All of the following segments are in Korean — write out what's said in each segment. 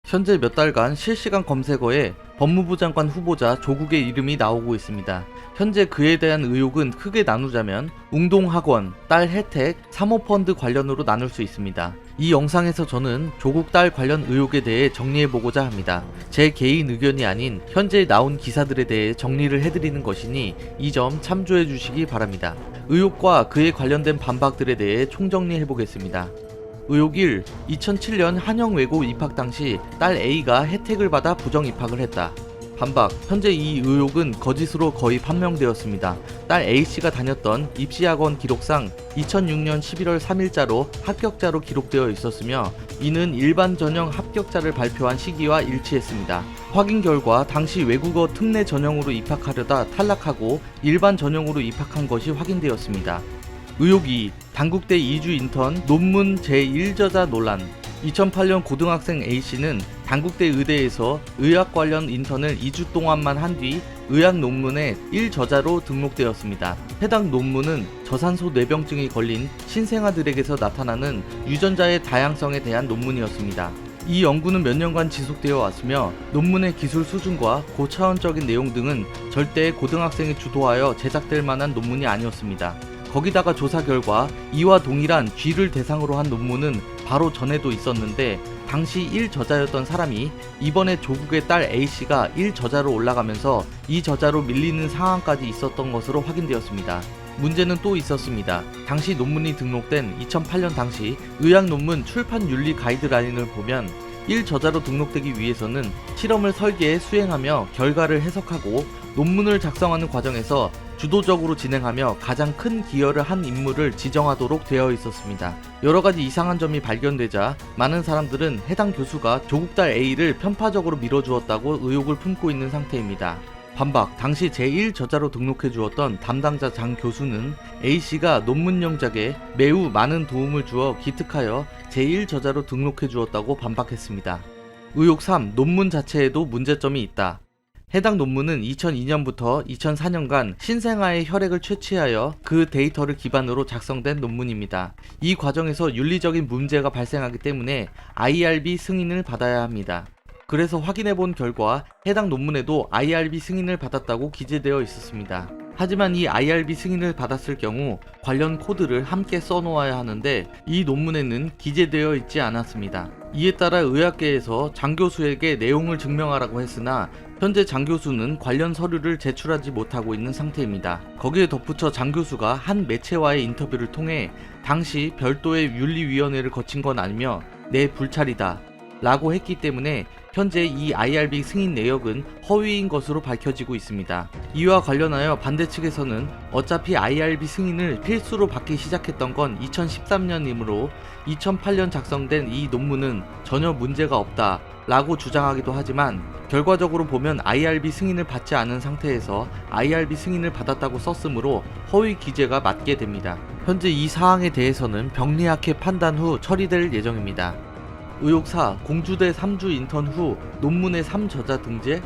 현재 몇 달간 실시간 검색어에 법무부 장관 후보자 조국의 이름이 나오고 있습니다. 현재 그에 대한 의혹은 크게 나누자면 웅동학원, 딸 혜택, 사모펀드 관련으로 나눌 수 있습니다. 이 영상에서 저는 조국 딸 관련 의혹에 대해 정리해보고자 합니다. 제 개인 의견이 아닌 현재 나온 기사들에 대해 정리를 해드리는 것이니 이 점 참조해주시기 바랍니다. 의혹과 그에 관련된 반박들에 대해 총정리해보겠습니다. 의혹 1. 2007년 한영외고 입학 당시 딸 A가 혜택을 받아 부정 입학을 했다. 반박. 현재 이 의혹은 거짓으로 거의 판명되었습니다. 딸 A씨가 다녔던 입시학원 기록상 2006년 11월 3일자로 합격자로 기록되어 있었으며 이는 일반 전형 합격자를 발표한 시기와 일치했습니다. 확인 결과 당시 외국어 특례 전형으로 입학하려다 탈락하고 일반 전형으로 입학한 것이 확인되었습니다. 의혹 2. 단국대 2주 인턴 논문 제1저자 논란. 2008년 고등학생 A씨는 단국대 의대에서 의학 관련 인턴을 2주 동안만 한 뒤 의학 논문에 1저자로 등록되었습니다. 해당 논문은 저산소 뇌병증이 걸린 신생아들에게서 나타나는 유전자의 다양성에 대한 논문이었습니다. 이 연구는 몇 년간 지속되어 왔으며 논문의 기술 수준과 고차원적인 내용 등은 절대 고등학생이 주도하여 제작될 만한 논문이 아니었습니다. 거기다가 조사 결과 이와 동일한 G를 대상으로 한 논문은 바로 전에도 있었는데 당시 1저자였던 사람이 이번에 조국의 딸 A씨가 1저자로 올라가면서 2저자로 밀리는 상황까지 있었던 것으로 확인되었습니다. 문제는 또 있었습니다. 당시 논문이 등록된 2008년 당시 의학 논문 출판 윤리 가이드라인을 보면 1저자로 등록되기 위해서는 실험을 설계해 수행하며 결과를 해석하고 논문을 작성하는 과정에서 주도적으로 진행하며 가장 큰 기여를 한 인물을 지정하도록 되어 있었습니다. 여러가지 이상한 점이 발견되자 많은 사람들은 해당 교수가 조국 딸 A를 편파적으로 밀어주었다고 의혹을 품고 있는 상태입니다. 반박. 당시 제1저자로 등록해 주었던 담당자 장 교수는 A씨가 논문 영작에 매우 많은 도움을 주어 기특하여 제1저자로 등록해 주었다고 반박했습니다. 의혹 3. 논문 자체에도 문제점이 있다. 해당 논문은 2002년부터 2004년간 신생아의 혈액을 채취하여 그 데이터를 기반으로 작성된 논문입니다. 이 과정에서 윤리적인 문제가 발생하기 때문에 IRB 승인을 받아야 합니다. 그래서 확인해본 결과 해당 논문에도 IRB 승인을 받았다고 기재되어 있었습니다. 하지만 이 IRB 승인을 받았을 경우 관련 코드를 함께 써놓아야 하는데 이 논문에는 기재되어 있지 않았습니다. 이에 따라 의학계에서 장 교수에게 내용을 증명하라고 했으나 현재 장 교수는 관련 서류를 제출하지 못하고 있는 상태입니다. 거기에 덧붙여 장 교수가 한 매체와의 인터뷰를 통해 당시 별도의 윤리위원회를 거친 건 아니며 내 불찰이다 라고 했기 때문에 현재 이 IRB 승인 내역은 허위인 것으로 밝혀지고 있습니다. 이와 관련하여 반대 측에서는 어차피 IRB 승인을 필수로 받기 시작했던 건 2013년이므로 2008년 작성된 이 논문은 전혀 문제가 없다 라고 주장하기도 하지만 결과적으로 보면 IRB 승인을 받지 않은 상태에서 IRB 승인을 받았다고 썼으므로 허위 기재가 맞게 됩니다. 현재 이 사항에 대해서는 병리학회 판단 후 처리될 예정입니다. 의혹 4. 공주대 3주 인턴 후 논문의 3저자 등재.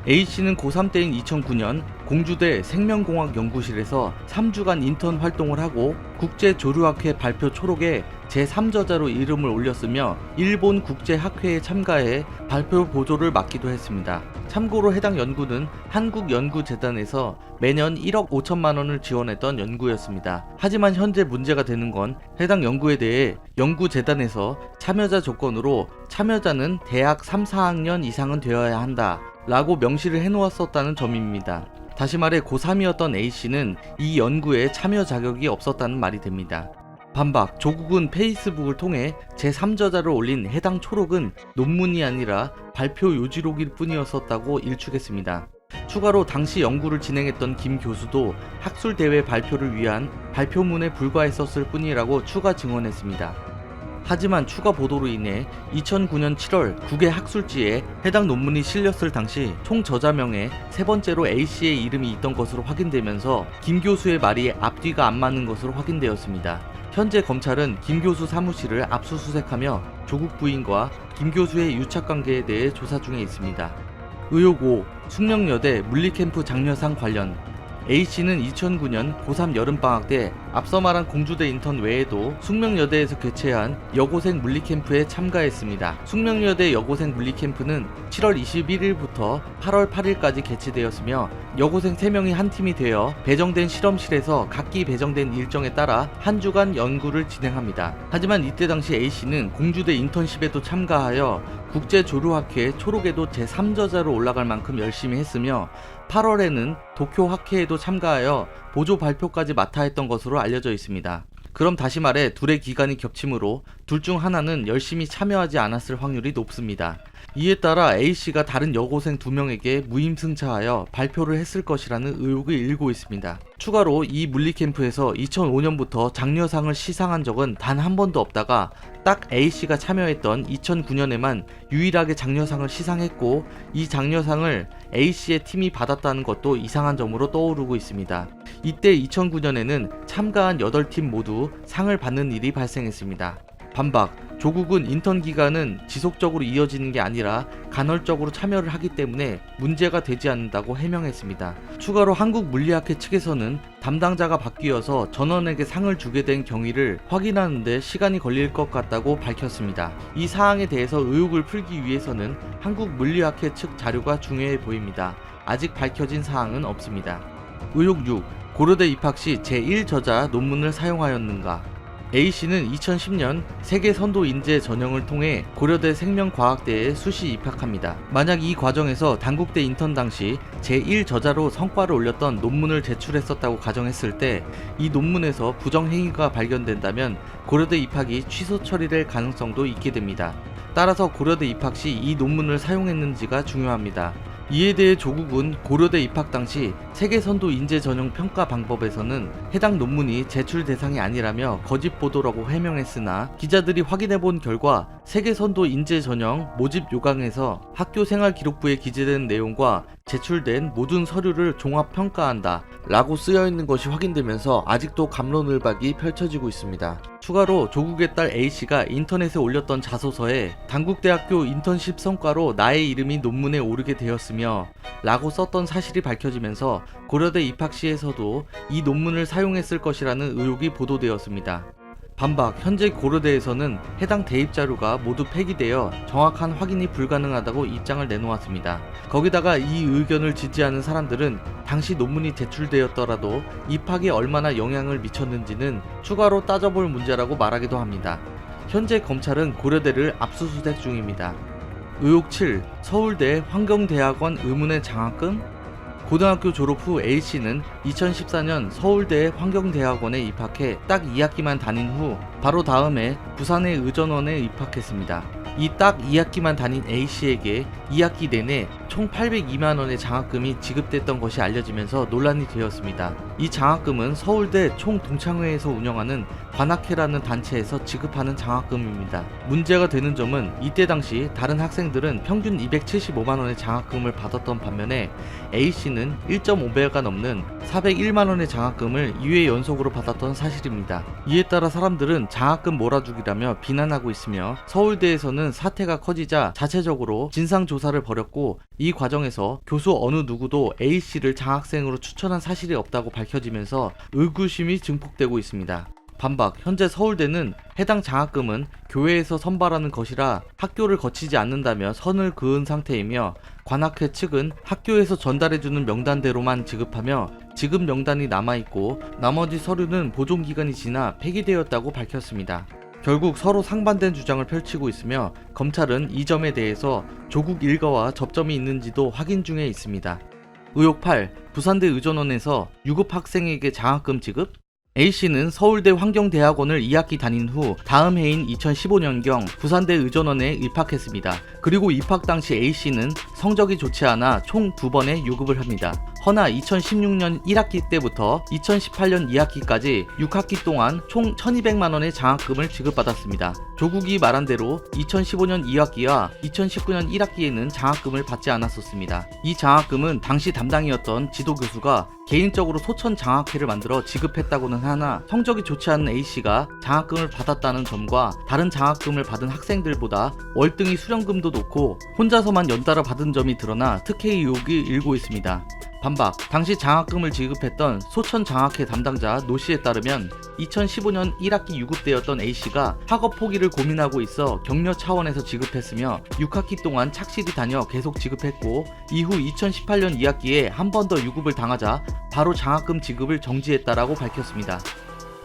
A씨는 고3 때인 2009년 공주대 생명공학연구실에서 3주간 인턴 활동을 하고 국제조류학회 발표 초록에 제3저자로 이름을 올렸으며 일본 국제학회에 참가해 발표 보조를 맡기도 했습니다. 참고로 해당 연구는 한국연구재단에서 매년 1억 5천만 원을 지원했던 연구였습니다. 하지만 현재 문제가 되는 건 해당 연구에 대해 연구재단에서 참여자 조건으로 참여자는 대학 3, 4학년 이상은 되어야 한다 라고 명시를 해놓았었다는 점입니다. 다시 말해 고3이었던 A씨는 이 연구에 참여 자격이 없었다는 말이 됩니다. 반박. 조국은 페이스북을 통해 제3저자를 올린 해당 초록은 논문이 아니라 발표 요지록일 뿐이었었다고 일축했습니다. 추가로 당시 연구를 진행했던 김 교수도 학술대회 발표를 위한 발표문에 불과했었을 뿐이라고 추가 증언했습니다. 하지만 추가 보도로 인해 2009년 7월 국외 학술지에 해당 논문이 실렸을 당시 총 저자명에 세 번째로 A씨의 이름이 있던 것으로 확인되면서 김 교수의 말이 앞뒤가 안 맞는 것으로 확인되었습니다. 현재 검찰은 김 교수 사무실을 압수수색하며 조국 부인과 김 교수의 유착관계에 대해 조사 중에 있습니다. 의혹 5. 숙명여대 물리캠프 장려상 관련. A씨는 2009년 고3 여름방학 때 앞서 말한 공주대 인턴 외에도 숙명여대에서 개최한 여고생 물리캠프에 참가했습니다. 숙명여대 여고생 물리캠프는 7월 21일부터 8월 8일까지 개최되었으며 여고생 3명이 한 팀이 되어 배정된 실험실에서 각기 배정된 일정에 따라 한 주간 연구를 진행합니다. 하지만 이때 당시 A씨는 공주대 인턴십에도 참가하여 국제조류학회 초록에도 제3저자로 올라갈 만큼 열심히 했으며 8월에는 도쿄학회에도 참가하여 보조 발표까지 맡아 했던 것으로 알려져 있습니다. 그럼 다시 말해 둘의 기간이 겹치므로 둘 중 하나는 열심히 참여하지 않았을 확률이 높습니다. 이에 따라 A씨가 다른 여고생 2명에게 무임승차하여 발표를 했을 것이라는 의혹이 일고 있습니다. 추가로 이 물리캠프에서 2005년부터 장려상을 시상한 적은 단 한 번도 없다가 딱 A씨가 참여했던 2009년에만 유일하게 장려상을 시상했고 이 장려상을 A씨의 팀이 받았다는 것도 이상한 점으로 떠오르고 있습니다. 이때 2009년에는 참가한 8팀 모두 상을 받는 일이 발생했습니다. 반박, 조국은 인턴 기간은 지속적으로 이어지는 게 아니라 간헐적으로 참여를 하기 때문에 문제가 되지 않는다고 해명했습니다. 추가로 한국물리학회 측에서는 담당자가 바뀌어서 전원에게 상을 주게 된 경위를 확인하는 데 시간이 걸릴 것 같다고 밝혔습니다. 이 사항에 대해서 의혹을 풀기 위해서는 한국물리학회 측 자료가 중요해 보입니다. 아직 밝혀진 사항은 없습니다. 의혹 6. 고려대 입학 시 제1저자 논문을 사용하였는가? A씨는 2010년 세계선도 인재 전형을 통해 고려대 생명과학대에 수시 입학합니다. 만약 이 과정에서 단국대 인턴 당시 제1저자로 성과를 올렸던 논문을 제출했었다고 가정했을 때 이 논문에서 부정행위가 발견된다면 고려대 입학이 취소 처리될 가능성도 있게 됩니다. 따라서 고려대 입학 시 이 논문을 사용했는지가 중요합니다. 이에 대해 조국은 고려대 입학 당시 세계선도 인재 전형 평가 방법에서는 해당 논문이 제출 대상이 아니라며 거짓 보도라고 해명했으나 기자들이 확인해본 결과 세계선도 인재 전형 모집 요강에서 학교 생활 기록부에 기재된 내용과 제출된 모든 서류를 종합 평가한다 라고 쓰여있는 것이 확인되면서 아직도 갑론을박이 펼쳐지고 있습니다. 추가로 조국의 딸 A씨가 인터넷에 올렸던 자소서에 단국대학교 인턴십 성과로 나의 이름이 논문에 오르게 되었으며 라고 썼던 사실이 밝혀지면서 고려대 입학 시에서도 이 논문을 사용했을 것이라는 의혹이 보도되었습니다. 반박, 현재 고려대에서는 해당 대입 자료가 모두 폐기되어 정확한 확인이 불가능하다고 입장을 내놓았습니다. 거기다가 이 의견을 지지하는 사람들은 당시 논문이 제출되었더라도 입학에 얼마나 영향을 미쳤는지는 추가로 따져볼 문제라고 말하기도 합니다. 현재 검찰은 고려대를 압수수색 중입니다. 의혹 7. 서울대 환경대학원 의문의 장학금? 고등학교 졸업 후 A씨는 2014년 서울대 환경대학원에 입학해 딱 2학기만 다닌 후 바로 다음해 부산의 의전원에 입학했습니다. 이 딱 2학기만 다닌 A씨에게 2학기 내내 총 802만원의 장학금이 지급됐던 것이 알려지면서 논란이 되었습니다. 이 장학금은 서울대 총동창회에서 운영하는 관학회라는 단체에서 지급하는 장학금입니다. 문제가 되는 점은 이때 당시 다른 학생들은 평균 275만원의 장학금을 받았던 반면에 A씨는 1.5배가 넘는 401만원의 장학금을 2회 연속으로 받았던 사실입니다. 이에 따라 사람들은 장학금 몰아주기라며 비난하고 있으며 서울대에서는 사태가 커지자 자체적으로 진상조사를 벌였고 이 과정에서 교수 어느 누구도 A씨를 장학생으로 추천한 사실이 없다고 밝혀지면서 의구심이 증폭되고 있습니다. 반박, 현재 서울대는 해당 장학금은 교회에서 선발하는 것이라 학교를 거치지 않는다며 선을 그은 상태이며 관학회 측은 학교에서 전달해주는 명단대로만 지급하며 지급 명단이 남아있고 나머지 서류는 보존기간이 지나 폐기되었다고 밝혔습니다. 결국 서로 상반된 주장을 펼치고 있으며 검찰은 이 점에 대해서 조국 일가와 접점이 있는지도 확인 중에 있습니다. 의혹 8. 부산대 의전원에서 유급 학생에게 장학금 지급? A씨는 서울대 환경대학원을 2학기 다닌 후 다음 해인 2015년경 부산대 의전원에 입학했습니다. 그리고 입학 당시 A씨는 성적이 좋지 않아 총 2번의 유급을 합니다. 허나 2016년 1학기 때부터 2018년 2학기까지 6학기 동안 총 1200만원의 장학금을 지급받았습니다. 조국이 말한 대로 2015년 2학기와 2019년 1학기에는 장학금을 받지 않았었습니다. 이 장학금은 당시 담당이었던 지도교수가 개인적으로 소천 장학회를 만들어 지급했다고는 하나 성적이 좋지 않은 A씨가 장학금을 받았다는 점과 다른 장학금을 받은 학생들보다 월등히 수령금도 높고 혼자서만 연달아 받은 없는 점이 드러나 특혜 의혹이 일고 있습니다. 반박, 당시 장학금을 지급했던 소천 장학회 담당자 노씨에 따르면 2015년 1학기 유급대였던 A씨가 학업 포기를 고민하고 있어 격려 차원에서 지급했으며 6학기 동안 착실히 다녀 계속 지급했고 이후 2018년 2학기에 한 번 더 유급을 당하자 바로 장학금 지급을 정지했다라고 밝혔습니다.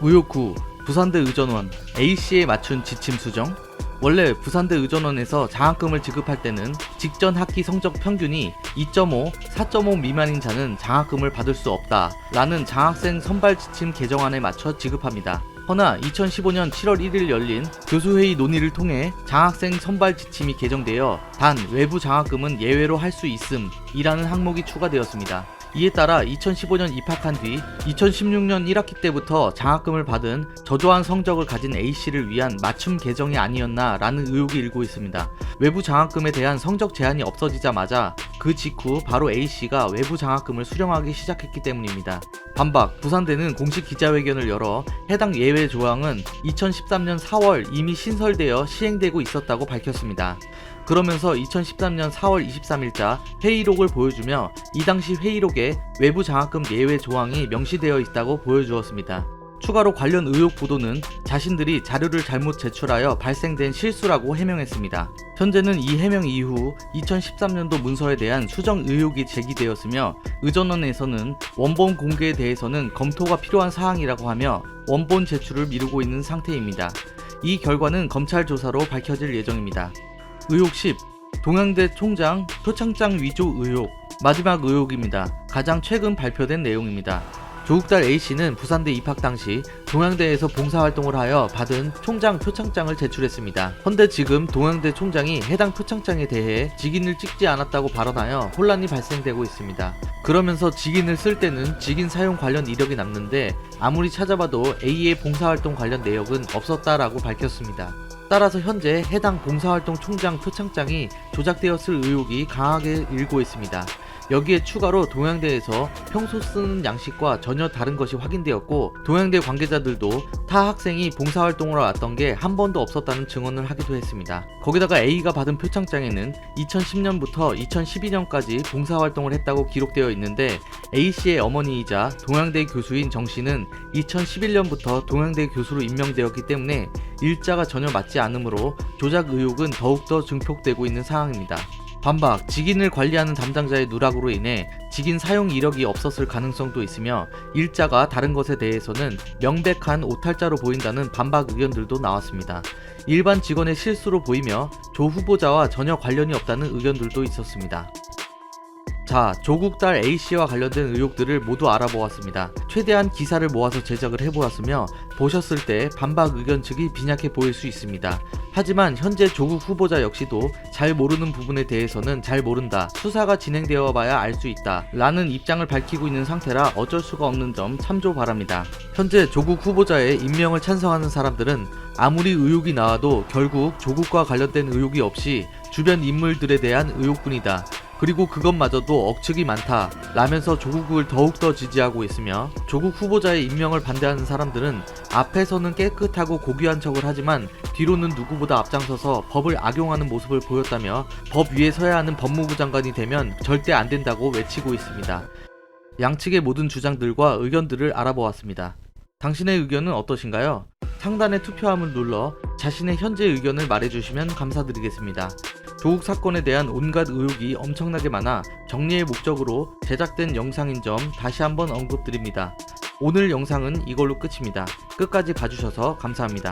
의혹 후 부산대 의전원 A씨에 맞춘 지침 수정. 원래 부산대 의전원에서 장학금을 지급할 때는 직전 학기 성적 평균이 2.5, 4.5 미만인 자는 장학금을 받을 수 없다 라는 장학생 선발 지침 개정안에 맞춰 지급합니다. 허나 2015년 7월 1일 열린 교수회의 논의를 통해 장학생 선발 지침이 개정되어 단 외부 장학금은 예외로 할 수 있음 이라는 항목이 추가되었습니다. 이에 따라 2015년 입학한 뒤 2016년 1학기 때부터 장학금을 받은 저조한 성적을 가진 A씨를 위한 맞춤 개정이 아니었나 라는 의혹이 일고 있습니다. 외부 장학금에 대한 성적 제한이 없어지자마자 그 직후 바로 A씨가 외부 장학금을 수령하기 시작했기 때문입니다. 반박, 부산대는 공식 기자회견을 열어 해당 예외 조항은 2013년 4월 이미 신설되어 시행되고 있었다고 밝혔습니다. 그러면서 2013년 4월 23일자 회의록을 보여주며 이 당시 회의록에 외부 장학금 예외 조항이 명시되어 있다고 보여주었습니다. 추가로 관련 의혹 보도는 자신들이 자료를 잘못 제출하여 발생된 실수라고 해명했습니다. 현재는 이 해명 이후 2013년도 문서에 대한 수정 의혹이 제기되었으며 의전원에서는 원본 공개에 대해서는 검토가 필요한 사항이라고 하며 원본 제출을 미루고 있는 상태입니다. 이 결과는 검찰 조사로 밝혀질 예정입니다. 의혹 10. 동양대 총장 표창장 위조 의혹. 마지막 의혹입니다. 가장 최근 발표된 내용입니다. 조국달 A씨는 부산대 입학 당시 동양대에서 봉사활동을 하여 받은 총장 표창장을 제출했습니다. 헌데 지금 동양대 총장이 해당 표창장에 대해 직인을 찍지 않았다고 발언하여 혼란이 발생되고 있습니다. 그러면서 직인을 쓸 때는 직인 사용 관련 이력이 남는데 아무리 찾아봐도 A의 봉사활동 관련 내역은 없었다라고 밝혔습니다. 따라서 현재 해당 봉사활동 총장 표창장이 조작되었을 의혹이 강하게 일고 있습니다. 여기에 추가로 동양대에서 평소 쓰는 양식과 전혀 다른 것이 확인되었고 동양대 관계자들도 타 학생이 봉사활동을 왔던 게 한 번도 없었다는 증언을 하기도 했습니다. 거기다가 A가 받은 표창장에는 2010년부터 2012년까지 봉사활동을 했다고 기록되어 있는데 A씨의 어머니이자 동양대 교수인 정씨는 2011년부터 동양대 교수로 임명되었기 때문에 일자가 전혀 맞지 않으므로 조작 의혹은 더욱더 증폭되고 있는 상황입니다. 반박, 직인을 관리하는 담당자의 누락으로 인해 직인 사용 이력이 없었을 가능성도 있으며 일자가 다른 것에 대해서는 명백한 오탈자로 보인다는 반박 의견들도 나왔습니다. 일반 직원의 실수로 보이며 조 후보자와 전혀 관련이 없다는 의견들도 있었습니다. 자, 조국달 A씨와 관련된 의혹들을 모두 알아보았습니다. 최대한 기사를 모아서 제작을 해보았으며 보셨을 때 반박 의견 측이 빈약해 보일 수 있습니다. 하지만 현재 조국 후보자 역시도 잘 모르는 부분에 대해서는 잘 모른다, 수사가 진행되어 봐야 알 수 있다 라는 입장을 밝히고 있는 상태라 어쩔 수가 없는 점 참조 바랍니다. 현재 조국 후보자의 임명을 찬성하는 사람들은 아무리 의혹이 나와도 결국 조국과 관련된 의혹이 없이 주변 인물들에 대한 의혹뿐이다. 그리고 그것마저도 억측이 많다 라면서 조국을 더욱더 지지하고 있으며 조국 후보자의 임명을 반대하는 사람들은 앞에서는 깨끗하고 고귀한 척을 하지만 뒤로는 누구보다 앞장서서 법을 악용하는 모습을 보였다며 법 위에 서야 하는 법무부 장관이 되면 절대 안 된다고 외치고 있습니다. 양측의 모든 주장들과 의견들을 알아보았습니다. 당신의 의견은 어떠신가요? 상단의 투표함을 눌러 자신의 현재 의견을 말해주시면 감사드리겠습니다. 조국 사건에 대한 온갖 의혹이 엄청나게 많아 정리의 목적으로 제작된 영상인 점 다시 한번 언급드립니다. 오늘 영상은 이걸로 끝입니다. 끝까지 봐주셔서 감사합니다.